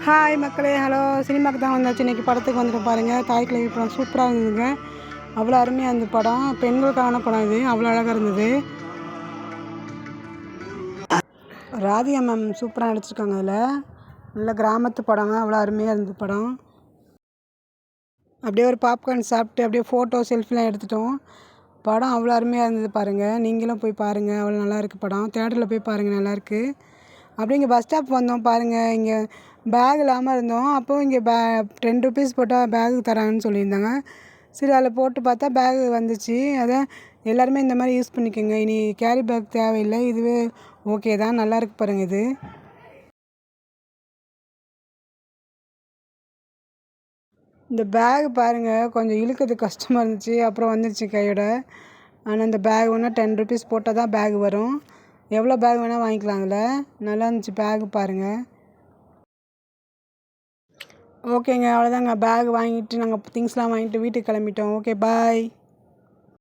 Hi மக்களே, hello. சினிமாவுக்கு தான் வந்தாச்சு. இன்றைக்கி படத்துக்கு வந்துட்டு பாருங்கள். தாய் கிழவி படம் சூப்பராக இருந்ததுங்க. அவ்வளோ அருமையாக இருந்தது படம். பெண்களுக்கான படம் இது. அவ்வளோ அழகாக இருந்தது. ராதிகா மேம் சூப்பராக நடிச்சிருக்காங்க. அதில் நல்ல கிராமத்து படங்க. அவ்வளோ அருமையாக இருந்தது படம். அப்படியே ஒரு பாப்கார்ன் சாப்பிட்டு அப்படியே ஃபோட்டோ செல்ஃபிலாம் எடுத்துட்டோம். படம் அவ்வளோ அருமையாக இருந்தது பாருங்கள். நீங்களும் போய் பாருங்கள். அவ்வளோ நல்லாயிருக்கு படம். தேட்டரில் போய் பாருங்கள், நல்லாயிருக்கு. அப்படியே இங்கே பஸ் ஸ்டாப் வந்தோம் பாருங்கள். இங்கே பேக் இல்லாமல் இருந்தோம். அப்போது இங்கே ₹10 போட்டால் பேகு தராங்கன்னு சொல்லியிருந்தாங்க. சரி, அதில் போட்டு பார்த்தா பேகு வந்துச்சு. அதான் எல்லாருமே இந்த மாதிரி யூஸ் பண்ணிக்கோங்க. இனி கேரி பேக் தேவையில்லை. இதுவே ஓகே தான். நல்லாயிருக்கு பாருங்கள் இது. இந்த பேக் பாருங்கள், கொஞ்சம் இழுக்கிறது கஷ்டமாக இருந்துச்சு. அப்புறம் வந்துருச்சு கையோட. ஆனால் இந்த பேக் வேணால் ₹10 போட்டால் தான் பேக் வரும். எவ்வளோ பேக் வேணால் வாங்கிக்கலாம் அதில். நல்லா இருந்துச்சு பேக் பாருங்கள். ஓகேங்க, அவ்வளோதாங்க. பேக் வாங்கிட்டு நாங்கள் திங்ஸ்லாம் வாங்கிட்டு வீட்டுக்கு கிளம்பிட்டோம். ஓகே, பாய்.